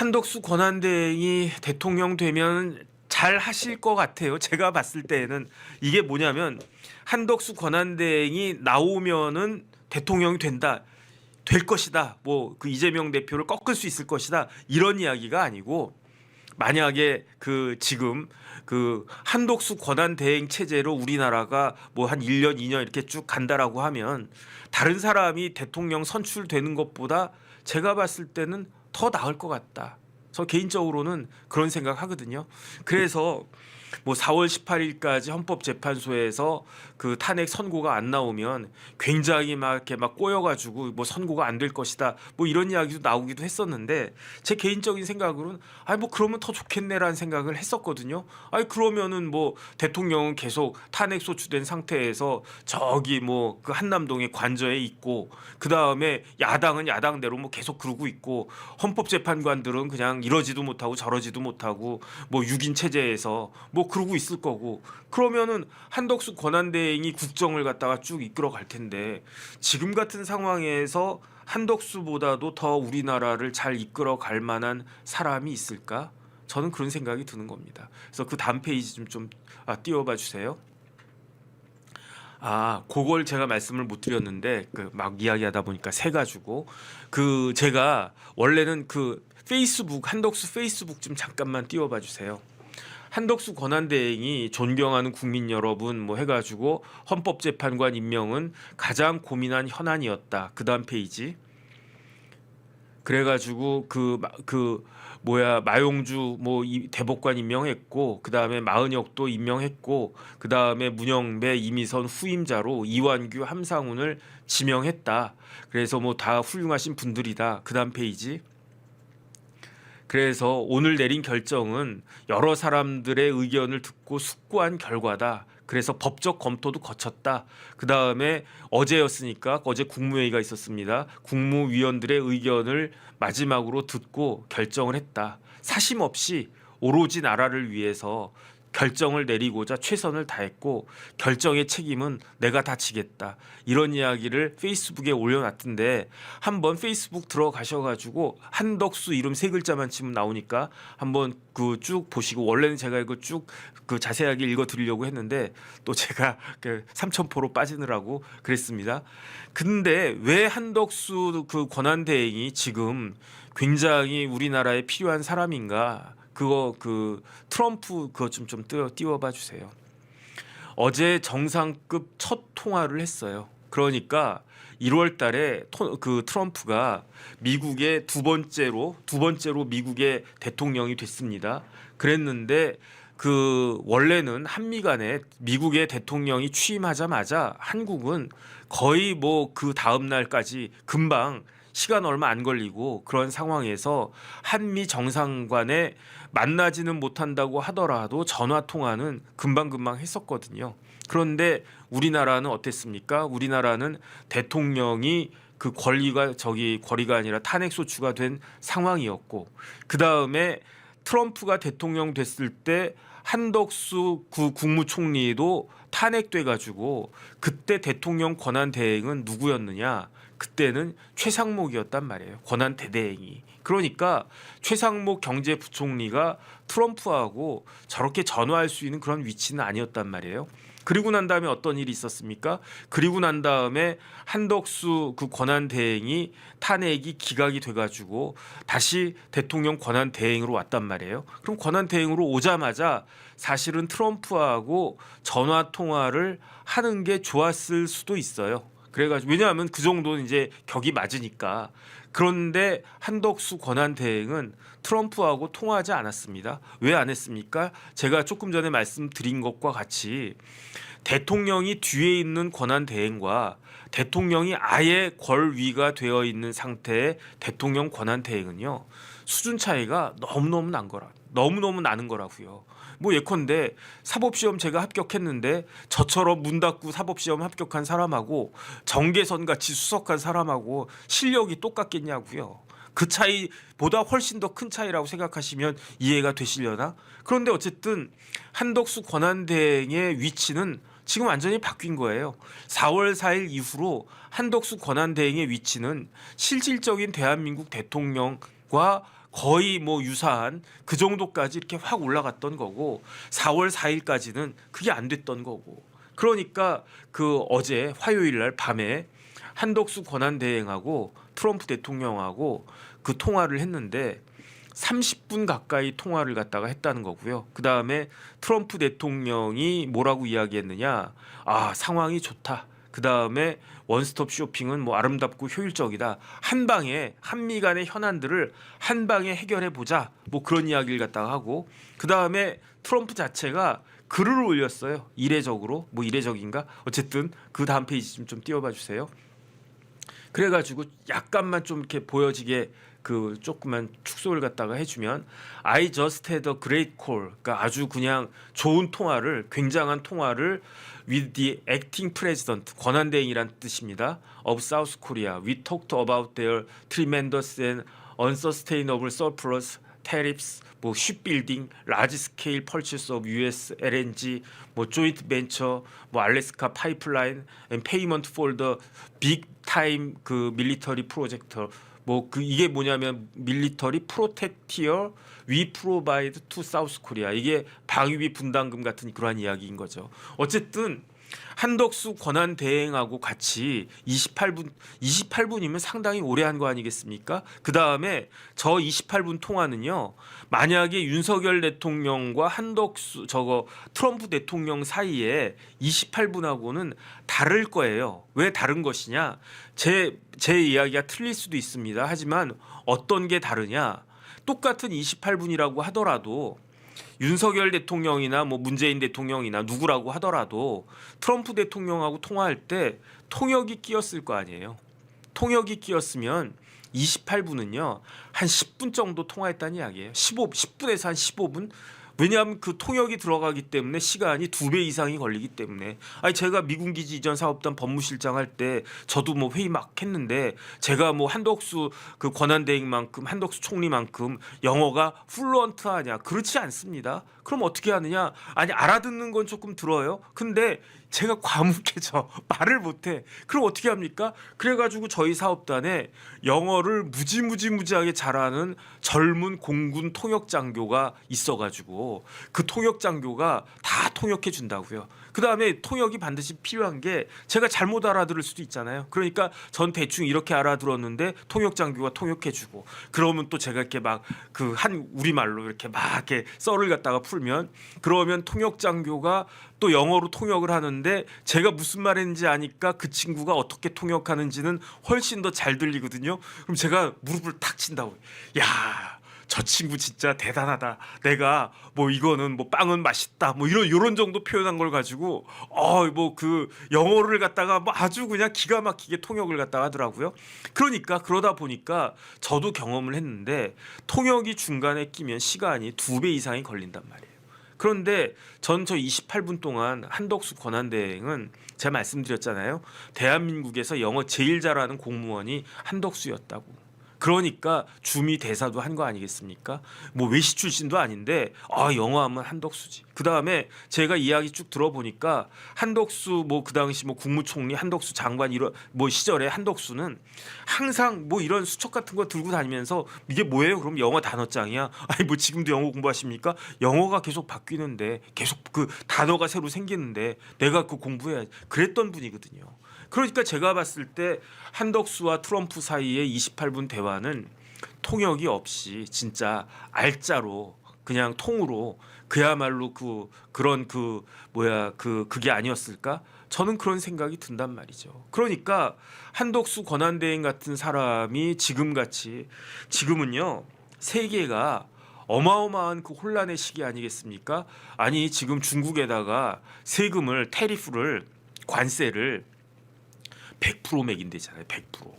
한덕수 권한대행이 대통령 되면 잘 하실 것 같아요. 제가 봤을 때에는 이게 뭐냐면 한덕수 권한대행이 나오면은 대통령이 된다. 될 것이다. 뭐 그 이재명 대표를 꺾을 수 있을 것이다. 이런 이야기가 아니고 만약에 그 지금 그 한독수 권한 대행 체제로 우리나라가 뭐 한 1년, 2년 이렇게 쭉 간다라고 하면 다른 사람이 대통령 선출되는 것보다 제가 봤을 때는 더 나을 것 같다. 저 개인적으로는 그런 생각 하거든요. 그래서 뭐 4월 18일까지 헌법재판소에서 그 탄핵 선고가 안 나오면 굉장히 막 이렇게 막 꼬여가지고 뭐 선고가 안 될 것이다 뭐 이런 이야기도 나오기도 했었는데 제 개인적인 생각으로는 아니 뭐 그러면 더 좋겠네라는 생각을 했었거든요. 아니 그러면은 뭐 대통령은 계속 탄핵 소추된 상태에서 저기 뭐 그 한남동에 관저에 있고 그 다음에 야당은 야당대로 뭐 계속 그러고 있고 헌법재판관들은 그냥 이러지도 못하고 저러지도 못하고 뭐 6인 체제에서 뭐 그러고 있을 거고 그러면은 한덕수 권한대행이 국정을 갖다가 쭉 이끌어 갈 텐데 지금 같은 상황에서 한덕수보다도 더 우리나라를 잘 이끌어 갈 만한 사람이 있을까? 저는 그런 생각이 드는 겁니다. 그래서 그 다음 페이지 좀 띄워봐 주세요. 그걸 제가 말씀을 못 드렸는데 그 막 이야기하다 보니까 새 가지고 그 제가 원래는 그 페이스북 한덕수 페이스북 좀 잠깐만 띄워봐 주세요. 한덕수 권한대행이 존경하는 국민 여러분 뭐 해가지고 헌법재판관 임명은 가장 고민한 현안이었다. 그 다음 페이지. 그래가지고 그 뭐야 마용주 뭐 대법관 임명했고 그 다음에 마은혁도 임명했고 그 다음에 문영배 이미선 후임자로 이완규 함상훈을 지명했다. 그래서 뭐 다 훌륭하신 분들이다. 그 다음 페이지. 그래서 오늘 내린 결정은 여러 사람들의 의견을 듣고 숙고한 결과다. 그래서 법적 검토도 거쳤다. 그 다음에 어제였으니까 어제 국무회의가 있었습니다. 국무위원들의 의견을 마지막으로 듣고 결정을 했다. 사심 없이 오로지 나라를 위해서 결정을 내리고자 최선을 다했고 결정의 책임은 내가 다 지겠다. 이런 이야기를 페이스북에 올려놨던데 한번 페이스북 들어가셔가지고 한덕수 이름 세 글자만 치면 나오니까 한번 그 쭉 보시고 원래는 제가 이거 쭉 그 자세하게 읽어드리려고 했는데 또 제가 그 삼천포로 빠지느라고 그랬습니다. 근데 왜 한덕수 그 권한대행이 지금 굉장히 우리나라에 필요한 사람인가? 그거 그 트럼프 그거 좀 띄워봐 주세요. 어제 정상급 첫 통화를 했어요. 그러니까 1월 달에 그 트럼프가 미국의 두 번째로 미국의 대통령이 됐습니다. 그랬는데 그 원래는 한미 간에 미국의 대통령이 취임하자마자 한국은 거의 뭐 그 다음 날까지 금방 시간 얼마 안 걸리고 그런 상황에서 한미 정상 간에 만나지는 못한다고 하더라도 전화 통화는 금방금방 했었거든요. 그런데 우리나라는 어땠습니까? 우리나라는 대통령이 그 권리가 아니라 탄핵 소추가 된 상황이었고 그 다음에 트럼프가 대통령 됐을 때 한덕수 국무총리도 탄핵돼 가지고 그때 대통령 권한 대행은 누구였느냐? 그때는 최상목이었단 말이에요. 권한 대대행이. 그러니까 최상목 경제부총리가 트럼프하고 저렇게 전화할 수 있는 그런 위치는 아니었단 말이에요. 그리고 난 다음에 어떤 일이 있었습니까? 그리고 난 다음에 한덕수 그 권한 대행이 탄핵이 기각이 돼가지고 다시 대통령 권한 대행으로 왔단 말이에요. 그럼 권한 대행으로 오자마자 사실은 트럼프하고 전화 통화를 하는 게 좋았을 수도 있어요. 그래가지고 왜냐하면 그 정도는 이제 격이 맞으니까. 그런데 한덕수 권한 대행은 트럼프하고 통화하지 않았습니다. 왜 안 했습니까? 제가 조금 전에 말씀드린 것과 같이 대통령이 뒤에 있는 권한 대행과 대통령이 아예 권위가 되어 있는 상태의 대통령 권한 대행은요 수준 차이가 너무너무 나는 거라고요. 뭐 예컨대 사법시험 제가 합격했는데 저처럼 문 닫고 사법시험 합격한 사람하고 정계선 같이 수석한 사람하고 실력이 똑같겠냐고요. 그 차이보다 훨씬 더 큰 차이라고 생각하시면 이해가 되시려나? 그런데 어쨌든 한덕수 권한대행의 위치는 지금 완전히 바뀐 거예요. 4월 4일 이후로 한덕수 권한대행의 위치는 실질적인 대한민국 대통령과 거의 뭐 유사한 그 정도까지 이렇게 확 올라갔던 거고 4월 4일까지는 그게 안 됐던 거고 그러니까 그 어제 화요일 날 밤에 한덕수 권한대행하고 트럼프 대통령하고 그 통화를 했는데 30분 가까이 통화를 갖다가 했다는 거고요. 그 다음에 트럼프 대통령이 뭐라고 이야기했느냐? 아, 상황이 좋다. 그 다음에 원스톱 쇼핑은 뭐 아름답고 효율적이다. 한 방에 한미 간의 현안들을 한 방에 해결해 보자. 뭐 그런 이야기를 갖다가 하고 그 다음에 트럼프 자체가 글을 올렸어요. 이례적으로 뭐 이례적인가? 어쨌든 그 다음 페이지 좀 띄워봐 주세요. 그래가지고 약간만 좀 이렇게 보여지게 그 조그만 축소를 갖다가 해주면 I just had a great call. 그러니까 아주 그냥 좋은 통화를 굉장한 통화를 with the acting president 권한대행이란 뜻입니다. of South Korea. We talked about their tremendous and unsustainable surplus tariffs, 뭐 shipbuilding, large scale purchase of U.S. LNG, 뭐 joint venture, 뭐 알래스카 파이프라인, and payment for the big time 그 military project. 뭐 그 이게 뭐냐면 밀리터리 프로텍티어 위 프로바이드 투 사우스 코리아 이게 방위비 분담금 같은 그러한 이야기인 거죠. 어쨌든 한덕수 권한 대행하고 같이 28분이면 상당히 오래 한 거 아니겠습니까? 그 다음에 저 28분 통화는요. 만약에 윤석열 대통령과 한덕수 트럼프 대통령 사이에 28분하고는 다를 거예요. 왜 다른 것이냐? 제 이야기가 틀릴 수도 있습니다. 하지만 어떤 게 다르냐? 똑같은 28분이라고 하더라도 윤석열 대통령이나 뭐 문재인 대통령이나 누구라고 하더라도 트럼프 대통령하고 통화할 때 통역이 끼었을 거 아니에요. 통역이 끼었으면 28분은요. 한 10분 정도 통화했다는 이야기예요. 10분에서 한 15분. 왜냐하면 그 통역이 들어가기 때문에 시간이 2배 이상이 걸리기 때문에. 아니 제가 미군기지 이전 사업단 법무실장 할 때 저도 뭐 회의 막 했는데 제가 뭐 한덕수 그 권한대행만큼 한덕수 총리만큼 영어가 플루언트하냐? 그렇지 않습니다. 그럼 어떻게 하느냐? 아니 알아듣는 건 조금 들어요. 근데 제가 과묵해져 말을 못해. 그럼 어떻게 합니까? 그래가지고 저희 사업단에 영어를 무지하게 잘하는 젊은 공군 통역 장교가 있어가지고 그 통역 장교가 다 통역해 준다고요. 그 다음에 통역이 반드시 필요한 게 제가 잘못 알아들을 수도 있잖아요. 그러니까 전 대충 이렇게 알아들었는데 통역 장교가 통역해주고 그러면 또 제가 이렇게 막 그 한 우리말로 이렇게 막 이렇게 썰을 갖다가 풀면 그러면 통역 장교가 또 영어로 통역을 하는데 제가 무슨 말했는지 아니까 그 친구가 어떻게 통역하는지는 훨씬 더 잘 들리거든요. 그럼 제가 무릎을 탁 친다고. 야, 저 친구 진짜 대단하다. 내가 뭐 이거는 뭐 빵은 맛있다. 뭐 이런 정도 표현한 걸 가지고 뭐 그 영어를 갖다가 뭐 아주 그냥 기가 막히게 통역을 갖다가 하더라고요. 그러니까 그러다 보니까 저도 경험을 했는데 통역이 중간에 끼면 시간이 2배 이상이 걸린단 말이에요. 그런데 전 저 28분 동안 한덕수 권한대행은 제가 말씀드렸잖아요. 대한민국에서 영어 제일 잘하는 공무원이 한덕수였다고. 그러니까 주미 대사도 한 거 아니겠습니까? 뭐 외시 출신도 아닌데 영어하면 한덕수지. 그 다음에 제가 이야기 쭉 들어보니까 한덕수 뭐 그 당시 뭐 국무총리 한덕수 장관 이런 뭐 시절에 한덕수는 항상 뭐 이런 수첩 같은 거 들고 다니면서 이게 뭐예요? 그럼 영어 단어장이야? 아니 뭐 지금도 영어 공부하십니까? 영어가 계속 바뀌는데 계속 그 단어가 새로 생기는데 내가 그 공부해야지. 그랬던 분이거든요. 그러니까 제가 봤을 때 한덕수와 트럼프 사이의 28분 대화는 통역이 없이 진짜 알짜로 그냥 통으로 그야말로 그게 아니었을까? 저는 그런 생각이 든단 말이죠. 그러니까 한덕수 권한대행 같은 사람이 지금은요 세계가 어마어마한 그 혼란의 시기 아니겠습니까? 아니 지금 중국에다가 세금을 관세를 100% 매긴대잖아요. 100%.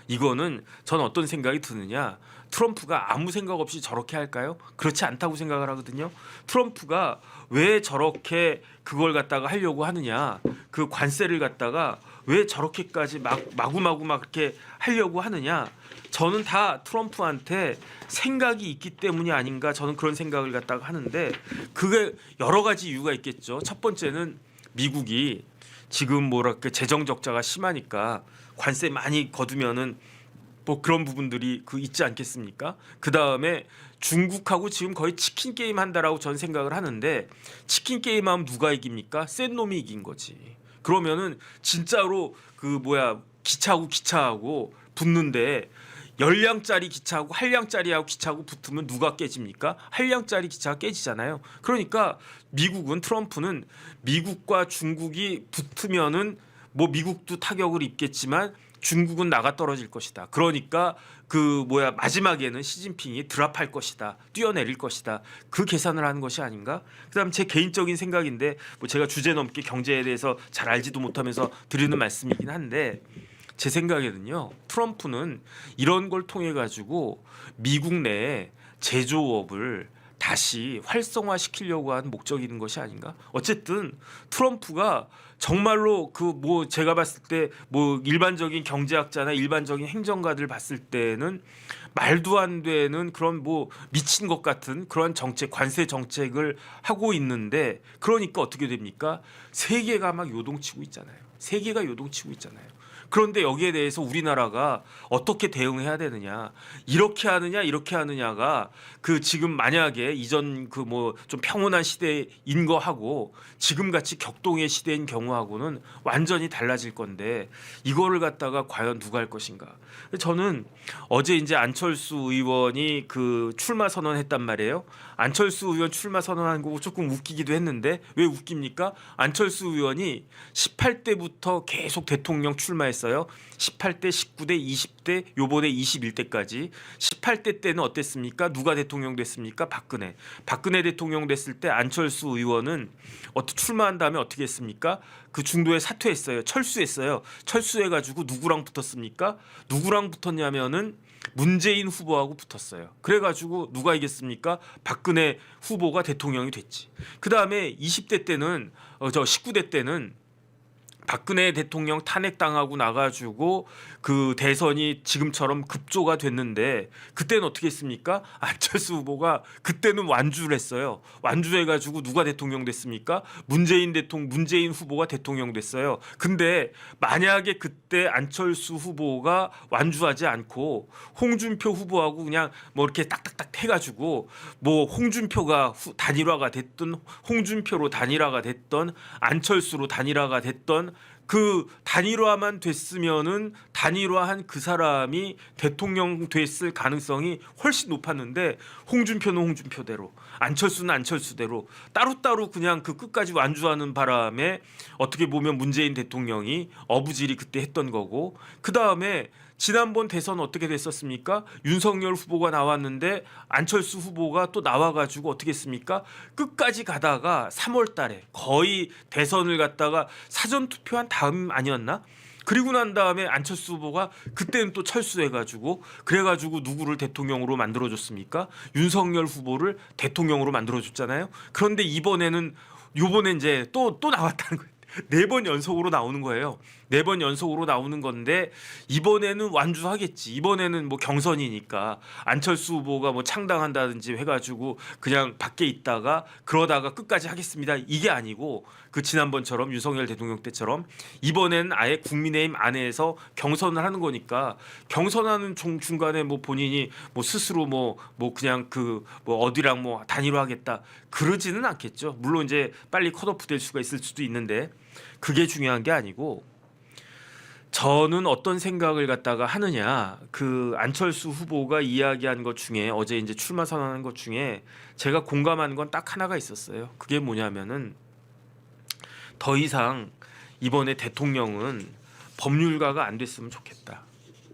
이거는 저는 어떤 생각이 드느냐. 트럼프가 아무 생각 없이 저렇게 할까요? 그렇지 않다고 생각을 하거든요. 트럼프가 왜 저렇게 그걸 갖다가 하려고 하느냐. 그 관세를 갖다가 왜 저렇게까지 마구마구 막 이렇게 하려고 하느냐. 저는 다 트럼프한테 생각이 있기 때문이 아닌가. 저는 그런 생각을 갖다가 하는데 그게 여러 가지 이유가 있겠죠. 첫 번째는 미국이 지금 재정 적자가 심하니까 관세 많이 거두면은 뭐 그런 부분들이 그 있지 않겠습니까? 그 다음에 중국하고 지금 거의 치킨 게임 한다라고 전 생각을 하는데 치킨 게임 하면 누가 이깁니까? 센 놈이 이긴 거지. 그러면은 진짜로 그 뭐야 기차하고 붙는데 열량짜리 기차하고 한량짜리하고 기차하고 붙으면 누가 깨집니까? 한량짜리 기차가 깨지잖아요. 그러니까 미국은 트럼프는 미국과 중국이 붙으면은 뭐 미국도 타격을 입겠지만 중국은 나가 떨어질 것이다. 그러니까 그 뭐야 마지막에는 시진핑이 드랍할 것이다. 뛰어내릴 것이다. 그 계산을 하는 것이 아닌가? 그다음 제 개인적인 생각인데 뭐 제가 주제 넘게 경제에 대해서 잘 알지도 못하면서 드리는 말씀이긴 한데 제 생각에는요. 트럼프는 이런 걸 통해 가지고 미국 내에 제조업을 다시 활성화시키려고 한 목적이 있는 것이 아닌가? 어쨌든 트럼프가 정말로 그 뭐 제가 봤을 때 뭐 일반적인 경제학자나 일반적인 행정가들 봤을 때는 말도 안 되는 그런 뭐 미친 것 같은 그런 정책, 관세 정책을 하고 있는데 그러니까 어떻게 됩니까? 세계가 막 요동치고 있잖아요. 세계가 요동치고 있잖아요. 그런데 여기에 대해서 우리나라가 어떻게 대응해야 되느냐, 이렇게 하느냐 이렇게 하느냐가 그 지금 만약에 이전 그 뭐 좀 평온한 시대인 거하고 지금 같이 격동의 시대인 경우하고는 완전히 달라질 건데 이거를 갖다가 과연 누가 할 것인가? 저는 어제 이제 안철수 의원이 그 출마 선언했단 말이에요. 안철수 의원 출마 선언한 거 조금 웃기기도 했는데 왜 웃깁니까? 안철수 의원이 18대부터 계속 대통령 출마했어요. 18대, 19대, 20대, 요번에 21대까지. 18대 때는 어땠습니까? 누가 대통령 됐습니까? 박근혜. 박근혜 대통령 됐을 때 안철수 의원은 출마한 다음에 어떻게 했습니까? 그 중도에 사퇴했어요. 철수했어요. 철수해가지고 누구랑 붙었습니까? 누구랑 붙었냐면은 문재인 후보하고 붙었어요. 그래가지고 누가 이겼습니까? 박근혜 후보가 대통령이 됐지. 그 다음에 20대 때는 19대 때는 박근혜 대통령 탄핵당하고 나가지고 그 대선이 지금처럼 급조가 됐는데 그때는 어떻게 했습니까? 안철수 후보가 그때는 완주를 했어요. 완주해가지고 누가 대통령 됐습니까? 문재인 후보가 대통령 됐어요. 근데 만약에 그때 안철수 후보가 완주하지 않고 홍준표 후보하고 그냥 뭐 이렇게 딱딱딱 해가지고 뭐 홍준표가 단일화가 됐든 홍준표로 단일화가 됐던 안철수로 단일화가 됐던 그 단일화만 됐으면은 단일화한 그 사람이 대통령 됐을 가능성이 훨씬 높았는데 홍준표는 홍준표대로 안철수는 안철수대로 따로따로 그냥 그 끝까지 완주하는 바람에 어떻게 보면 문재인 대통령이 어부질이 그때 했던 거고 그 다음에 지난번 대선 어떻게 됐었습니까? 윤석열 후보가 나왔는데 안철수 후보가 또 나와가지고 어떻게 했습니까? 끝까지 가다가 3월 달에 거의 대선을 갖다가 사전 투표한 다음 아니었나? 그리고 난 다음에 안철수 후보가 그때는 또 철수해가지고 그래가지고 누구를 대통령으로 만들어줬습니까? 윤석열 후보를 대통령으로 만들어줬잖아요. 그런데 요번에 이제 또 나왔다는 거예요. 4번 연속으로 나오는 거예요. 4번 연속으로 나오는 건데 이번에는 완주하겠지. 이번에는 뭐 경선이니까 안철수 후보가 뭐 창당한다든지 해가지고 그냥 밖에 있다가 그러다가 끝까지 하겠습니다. 이게 아니고 그 지난번처럼 윤석열 대통령 때처럼 이번에는 아예 국민의힘 안에서 경선을 하는 거니까 경선하는 중간에 뭐 본인이 뭐 스스로 뭐 그냥 그 뭐 어디랑 뭐 단일화하겠다 그러지는 않겠죠. 물론 이제 빨리 컷오프 될 수가 있을 수도 있는데 그게 중요한 게 아니고 저는 어떤 생각을 갖다가 하느냐 그 안철수 후보가 이야기한 것 중에 어제 이제 출마 선언한 것 중에 제가 공감하는 건 딱 하나가 있었어요. 그게 뭐냐면은 더 이상 이번에 대통령은 법률가가 안 됐으면 좋겠다.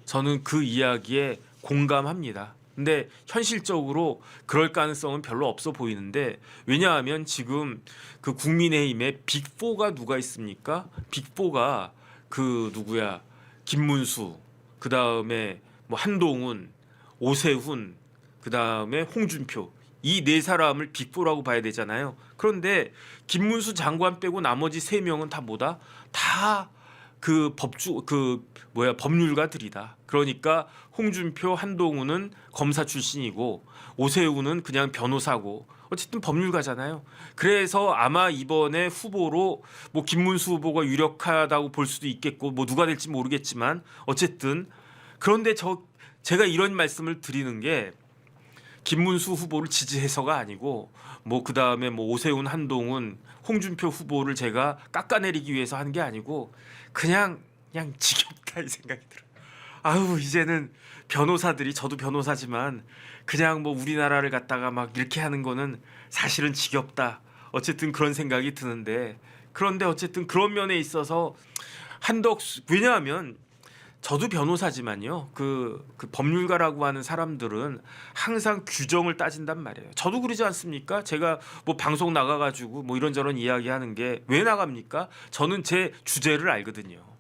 저는 그 이야기에 공감합니다. 근데 현실적으로 그럴 가능성은 별로 없어 보이는데 왜냐하면 지금 그 국민의힘에 빅4가 누가 있습니까? 빅4가 그 누구야? 김문수, 그 다음에 뭐 한동훈, 오세훈, 그 다음에 홍준표 이 4사람을 빅4라고 봐야 되잖아요. 그런데 김문수 장관 빼고 나머지 3명은 다 뭐다? 다 그 법률가들이다. 그러니까 홍준표, 한동훈은 검사 출신이고 오세훈은 그냥 변호사고 어쨌든 법률가잖아요. 그래서 아마 이번에 후보로 뭐 김문수 후보가 유력하다고 볼 수도 있겠고 뭐 누가 될지 모르겠지만 어쨌든 그런데 제가 이런 말씀을 드리는 게 김문수 후보를 지지해서가 아니고 뭐 그다음에 뭐 오세훈, 한동훈, 홍준표 후보를 제가 깎아내리기 위해서 하는 게 아니고 그냥 지겹다 이 생각이 들어요. 아유 이제는 변호사들이 저도 변호사지만 그냥 뭐 우리나라를 갖다가 막 이렇게 하는 거는 사실은 지겹다. 어쨌든 그런 생각이 드는데 그런데 어쨌든 그런 면에 있어서 한덕수 왜냐하면 저도 변호사지만요. 그 법률가라고 하는 사람들은 항상 규정을 따진단 말이에요. 저도 그러지 않습니까? 제가 뭐 방송 나가가지고 뭐 이런저런 이야기하는 게 왜 나갑니까? 저는 제 주제를 알거든요.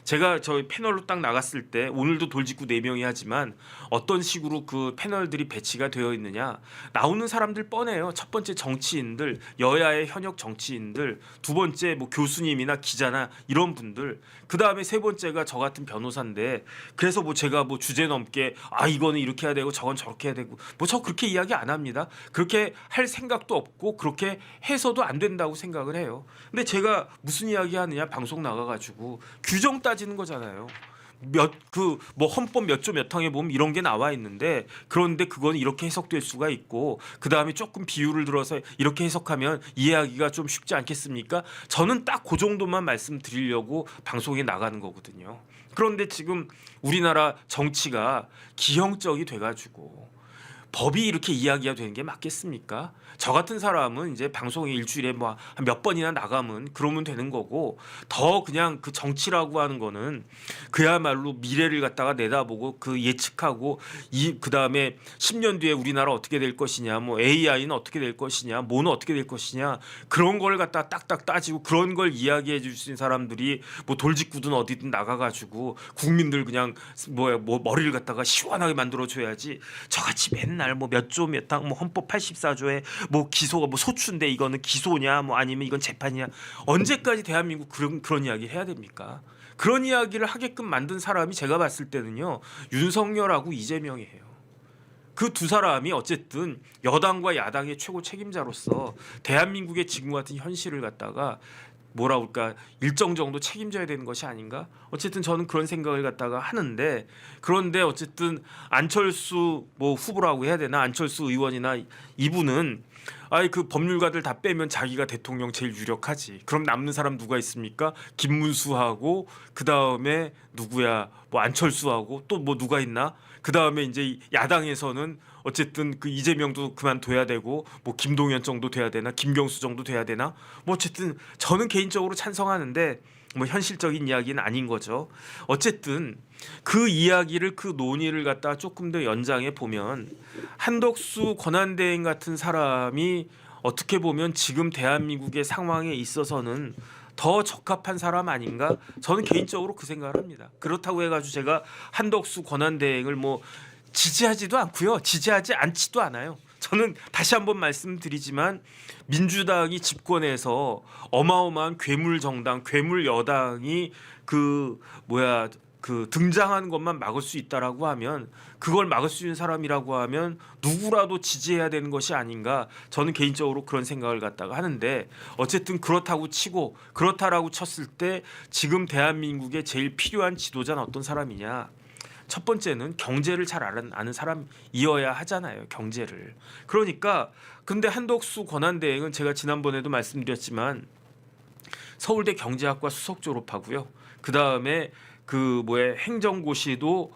제가 저희 패널로 딱 나갔을 때 오늘도 돌직구 4명이 하지만 어떤 식으로 그 패널들이 배치가 되어 있느냐 나오는 사람들 뻔해요. 첫 번째 정치인들, 여야의 현역 정치인들, 두 번째 뭐 교수님이나 기자나 이런 분들, 그 다음에 세 번째가 저 같은 변호사인데 그래서 뭐 제가 뭐 주제 넘게 이거는 이렇게 해야 되고 저건 저렇게 해야 되고 뭐 저 그렇게 이야기 안 합니다. 그렇게 할 생각도 없고 그렇게 해서도 안 된다고 생각을 해요. 근데 제가 무슨 이야기 하느냐 방송 나가가지고 규정 따지는 거잖아요. 뭐 헌법 몇 조 몇 항에 보면 이런 게 나와 있는데 그런데 그건 이렇게 해석될 수가 있고 그 다음에 조금 비유를 들어서 이렇게 해석하면 이해하기가 좀 쉽지 않겠습니까? 저는 딱 그 정도만 말씀드리려고 방송에 나가는 거거든요. 그런데 지금 우리나라 정치가 기형적이 돼가지고 법이 이렇게 이야기가 되는 게 맞겠습니까? 저 같은 사람은 이제 방송에 일주일에 뭐 한 몇 번이나 나가면 그러면 되는 거고 더 그냥 그 정치라고 하는 거는 그야말로 미래를 갖다가 내다보고 그 예측하고 그다음에 10년 뒤에 우리나라 어떻게 될 것이냐 뭐 AI는 어떻게 될 것이냐 뭐는 어떻게 될 것이냐 그런 걸 갖다가 딱딱 따지고 그런 걸 이야기해 줄 수 있는 사람들이 뭐 돌직구든 어디든 나가가지고 국민들 그냥 뭐 머리를 갖다가 시원하게 만들어 줘야지 저같이 맨날 뭐 몇 조 몇 항 뭐 헌법 84조에 뭐 기소가 뭐 소추인데 이거는 기소냐 뭐 아니면 이건 재판이냐 언제까지 대한민국 그런 이야기 해야 됩니까? 그런 이야기를 하게끔 만든 사람이 제가 봤을 때는요 윤석열하고 이재명이에요. 그 두 사람이 어쨌든 여당과 야당의 최고 책임자로서 대한민국의 지금 같은 현실을 갖다가 뭐라 그럴까 일정 정도 책임져야 되는 것이 아닌가? 어쨌든 저는 그런 생각을 갖다가 하는데 그런데 어쨌든 안철수 뭐 후보라고 해야 되나 안철수 의원이나 이분은 그 법률가들 다 빼면 자기가 대통령 제일 유력하지. 그럼 남는 사람 누가 있습니까? 김문수하고 그 다음에 누구야? 뭐 안철수하고 또 뭐 누가 있나? 그 다음에 이제 야당에서는 어쨌든 그 이재명도 그만둬야 되고 뭐 김동연 정도 돼야 되나? 김경수 정도 돼야 되나? 뭐 어쨌든 저는 개인적으로 찬성하는데 뭐 현실적인 이야기는 아닌 거죠. 어쨌든 그 이야기를 그 논의를 갖다 조금 더 연장해 보면 한덕수 권한대행 같은 사람이 어떻게 보면 지금 대한민국의 상황에 있어서는 더 적합한 사람 아닌가? 저는 개인적으로 그 생각을 합니다. 그렇다고 해가지고 제가 한덕수 권한대행을 뭐 지지하지도 않고요. 지지하지 않지도 않아요. 저는 다시 한번 말씀드리지만 민주당이 집권해서 어마어마한 괴물 정당, 괴물 여당이 그 등장하는 것만 막을 수 있다라고 하면 그걸 막을 수 있는 사람이라고 하면 누구라도 지지해야 되는 것이 아닌가 저는 개인적으로 그런 생각을 갖다가 하는데 어쨌든 그렇다고 치고 그렇다라고 쳤을 때 지금 대한민국에 제일 필요한 지도자는 어떤 사람이냐 첫 번째는 경제를 잘 아는 사람이어야 하잖아요. 경제를. 그러니까 근데 한덕수 권한대행은 제가 지난번에도 말씀드렸지만 서울대 경제학과 수석 졸업하고요. 그 다음에 행정고시도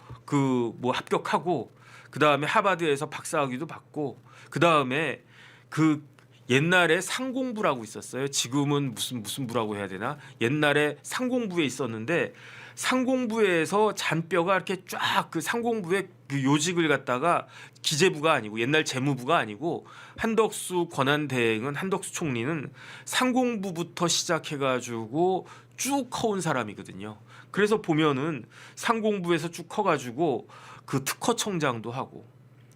합격하고 그 다음에 하버드에서 박사학위도 받고 그 다음에 옛날에 상공부라고 있었어요. 지금은 무슨 부라고 해야 되나? 옛날에 상공부에 있었는데 상공부에서 잔뼈가 이렇게 쫙 그 상공부의 그 요직을 갖다가 기재부가 아니고 옛날 재무부가 아니고 한덕수 권한대행은 한덕수 총리는 상공부부터 시작해가지고 쭉 커온 사람이거든요. 그래서 보면은 상공부에서 쭉 커가지고 그 특허청장도 하고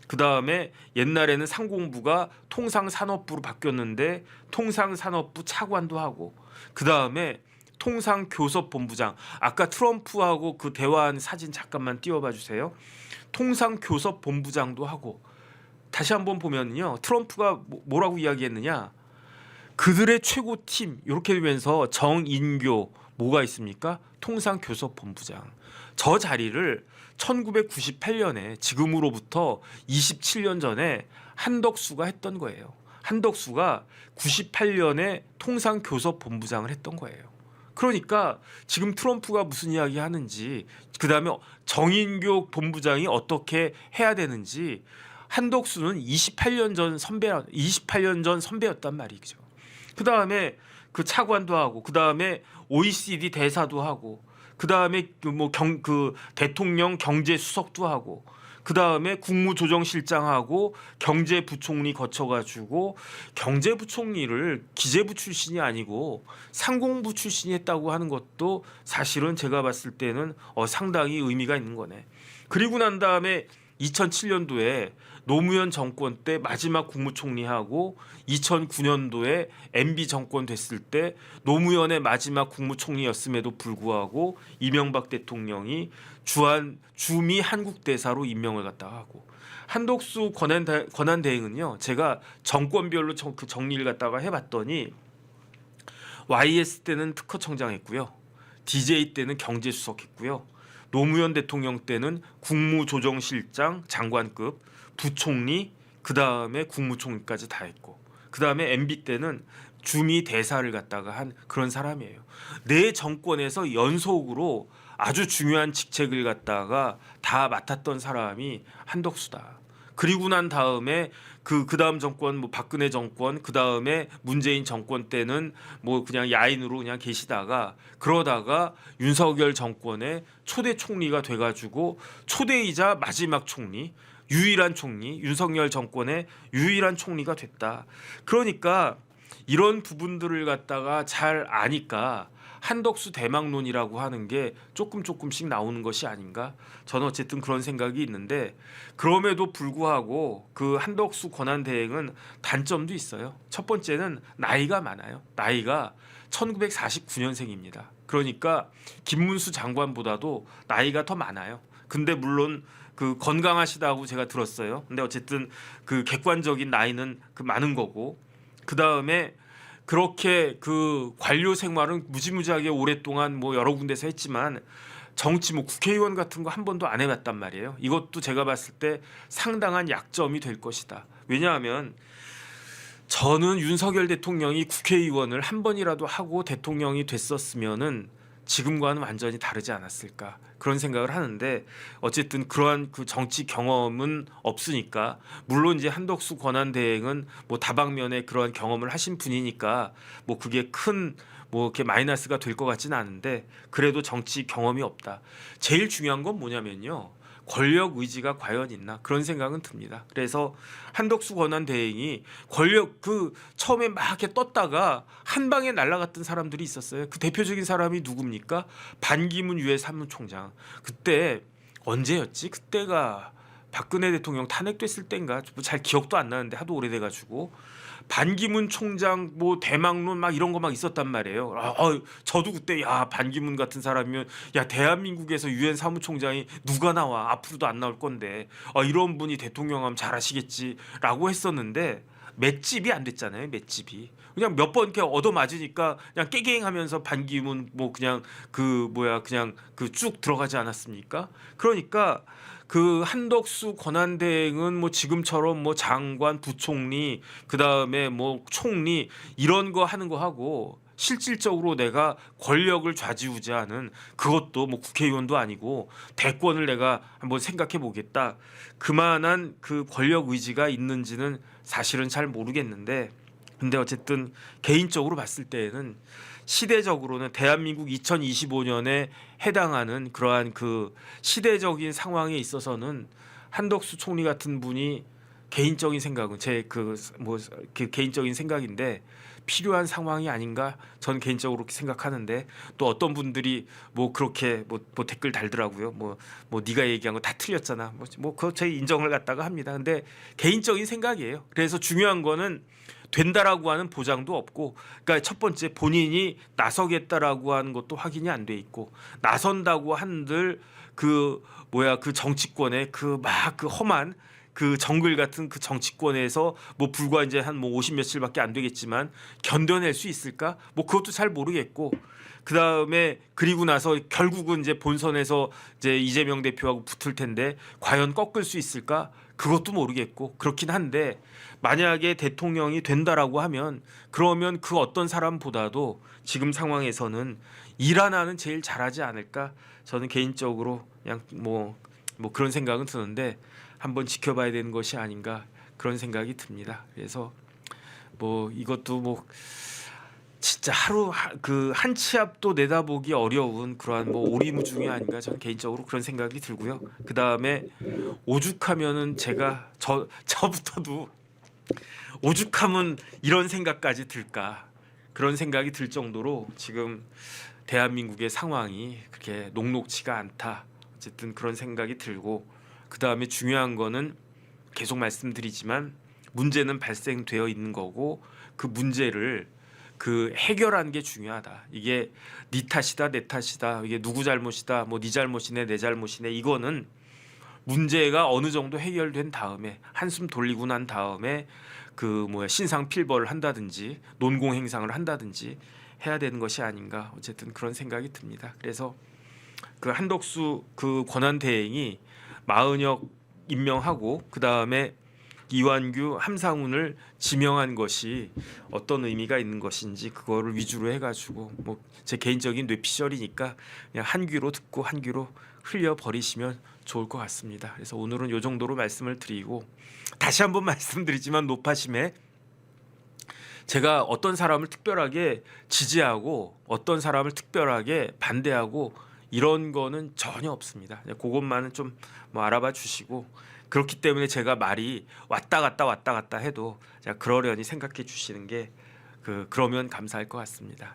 그 다음에 옛날에는 상공부가 통상산업부로 바뀌었는데 통상산업부 차관도 하고 그 다음에 통상교섭본부장 아까 트럼프하고 그 대화한 사진 잠깐만 띄워봐 주세요. 통상교섭본부장도 하고 다시 한번 보면요 트럼프가 뭐라고 이야기했느냐 그들의 최고팀 이렇게 되면서 정인교 뭐가 있습니까? 통상교섭본부장. 저 자리를 1998년에 지금으로부터 27년 전에 한덕수가 했던 거예요. 한덕수가 98년에 통상교섭본부장을 했던 거예요. 그러니까 지금 트럼프가 무슨 이야기 하는지, 그다음에 정인교 본부장이 어떻게 해야 되는지, 한덕수는 28년 전 선배였단 말이죠. 그다음에 그 차관도 하고, 그다음에 OECD 대사도 하고, 그다음에 그 대통령 경제수석도 하고, 그다음에 국무조정실장하고 경제부총리 거쳐가지고, 경제부총리를 기재부 출신이 아니고 상공부 출신이 했다고 하는 것도 사실은 제가 봤을 때는 상당히 의미가 있는 거네. 그리고 난 다음에 2007년도에 노무현 정권 때 마지막 국무총리하고 2009년도에 MB 정권 됐을 때 노무현의 마지막 국무총리였음에도 불구하고 이명박 대통령이 주미 한국대사로 임명을 갖다가 하고, 한덕수 권한대행은요, 제가 정권별로 그 정리를 갖다가 해봤더니 YS 때는 특허청장 했고요, DJ 때는 경제수석 했고요, 노무현 대통령 때는 국무조정실장 장관급, 부총리, 그 다음에 국무총리까지 다 했고, 그 다음에 MB 때는 주미 대사를 갖다가 한 그런 사람이에요. 내 정권에서 연속으로 아주 중요한 직책을 갖다가 다 맡았던 사람이 한덕수다. 그리고 난 다음에 그 다음 정권, 뭐 박근혜 정권, 그 다음에 문재인 정권 때는 뭐 그냥 야인으로 그냥 계시다가, 그러다가 윤석열 정권의 초대 총리가 돼가지고 초대이자 마지막 총리, 유일한 총리, 윤석열 정권의 유일한 총리가 됐다. 그러니까 이런 부분들을 갖다가 잘 아니까 한덕수 대망론이라고 하는 게 조금씩 나오는 것이 아닌가? 저는 어쨌든 그런 생각이 있는데, 그럼에도 불구하고 그 한덕수 권한대행은 단점도 있어요. 첫 번째는 나이가 많아요. 나이가 1949년생입니다. 그러니까 김문수 장관보다도 나이가 더 많아요. 근데 물론 그 건강하시다고 제가 들었어요. 근데 어쨌든 그 객관적인 나이는 그 많은 거고, 그 다음에 그렇게 그 관료 생활은 무지무지하게 오랫동안 뭐 여러 군데서 했지만 정치 뭐 국회의원 같은 거 한 번도 안 해봤단 말이에요. 이것도 제가 봤을 때 상당한 약점이 될 것이다. 왜냐하면 저는 윤석열 대통령이 국회의원을 한 번이라도 하고 대통령이 됐었으면은 지금과는 완전히 다르지 않았을까, 그런 생각을 하는데, 어쨌든 그러한 그 정치 경험은 없으니까, 물론 이제 한덕수 권한대행은 뭐 다방면에 그러한 경험을 하신 분이니까 뭐 그게 큰 뭐 이렇게 마이너스가 될 것 같지는 않은데, 그래도 정치 경험이 없다. 제일 중요한 건 뭐냐면요, 권력 의지가 과연 있나, 그런 생각은 듭니다. 그래서 한덕수 권한대행이 권력 그 처음에 막 이렇게 떴다가 한 방에 날아갔던 사람들이 있었어요. 그 대표적인 사람이 누굽니까? 반기문 유엔 사무총장. 그때 언제였지? 그때가 박근혜 대통령 탄핵됐을 때인가? 잘 기억도 안 나는데 하도 오래돼가지고, 반기문 총장 뭐 대망론 막 이런 거 막 있었단 말이에요. 저도 그때 야, 반기문 같은 사람이면 야, 대한민국에서 유엔 사무총장이 누가 나와, 앞으로도 안 나올 건데 이런 분이 대통령하면 잘하시겠지라고 했었는데, 맷집이 안 됐잖아요. 맷집이 그냥 몇 번 이렇게 얻어맞으니까 그냥 깨갱하면서 반기문 뭐 그냥 그냥 그 쭉 들어가지 않았습니까? 그러니까 그 한덕수 권한대행은 뭐 지금처럼 뭐 장관, 부총리, 그 다음에 뭐 총리 이런 거 하는 거 하고, 실질적으로 내가 권력을 좌지우지하는, 그것도 뭐 국회의원도 아니고 대권을 내가 한번 생각해 보겠다, 그만한 그 권력 의지가 있는지는 사실은 잘 모르겠는데, 근데 어쨌든 개인적으로 봤을 때에는 시대적으로는 대한민국 2025년에 해당하는 그러한 그 시대적인 상황에 있어서는 한덕수 총리 같은 분이, 개인적인 생각은 제 그 개인적인 생각인데, 필요한 상황이 아닌가, 전 개인적으로 그렇게 생각하는데, 또 어떤 분들이 뭐 그렇게 뭐 댓글 달더라고요. 뭐 네가 얘기한 거 다 틀렸잖아. 그거 제 인정을 갖다가 합니다. 근데 개인적인 생각이에요. 그래서 중요한 거는 된다라고 하는 보장도 없고, 그러니까 첫 번째 본인이 나서겠다라고 하는 것도 확인이 안 돼 있고, 나선다고 한들 그 정치권의 그 험한 그 정글 같은 그 정치권에서 뭐 불과 이제 한 뭐 50 며칠밖에 안 되겠지만 견뎌낼 수 있을까? 뭐 그것도 잘 모르겠고, 그다음에 그리고 나서 결국은 이제 본선에서 이제 이재명 대표하고 붙을 텐데 과연 꺾을 수 있을까? 그것도 모르겠고 그렇긴 한데 만약에 대통령이 된다라고 하면 그러면 그 어떤 사람보다도 지금 상황에서는 일 하나는 제일 잘하지 않을까? 저는 개인적으로 그냥 뭐 그런 생각은 드는데 한번 지켜봐야 되는 것이 아닌가 그런 생각이 듭니다. 그래서 뭐 이것도 뭐 진짜 하루 그 한 치 앞도 내다보기 어려운 그러한 뭐 오리무중이 아닌가 저는 개인적으로 그런 생각이 들고요. 그 다음에 오죽하면은 제가 저부터도 오죽하면 이런 생각까지 들까 그런 생각이 들 정도로 지금 대한민국의 상황이 그렇게 녹록치가 않다. 어쨌든 그런 생각이 들고 그 다음에 중요한 거는 계속 말씀드리지만 문제는 발생되어 있는 거고 그 문제를 그 해결하는 게 중요하다. 이게 네 탓이다 내 탓이다 이게 누구 잘못이다 뭐 네 잘못이네 내 잘못이네 이거는 문제가 어느 정도 해결된 다음에 한숨 돌리고 난 다음에 그 뭐야 신상 필벌을 한다든지 논공 행상을 한다든지 해야 되는 것이 아닌가 어쨌든 그런 생각이 듭니다. 그래서 그 한덕수 그 권한대행이 마은혁 임명하고 그 다음에 이완규, 함상훈을 지명한 것이 어떤 의미가 있는 것인지 그거를 위주로 해가지고 뭐 제 개인적인 뇌피셜이니까 그냥 한 귀로 듣고 한 귀로 흘려 버리시면 좋을 것 같습니다. 그래서 오늘은 이 정도로 말씀을 드리고 다시 한번 말씀드리지만 노파심에 제가 어떤 사람을 특별하게 지지하고 어떤 사람을 특별하게 반대하고 이런 거는 전혀 없습니다. 그것만은 좀 뭐 알아봐 주시고 그렇기 때문에 제가 말이 왔다 갔다 해도 그러려니 생각해 주시는 게 그러면 감사할 것 같습니다.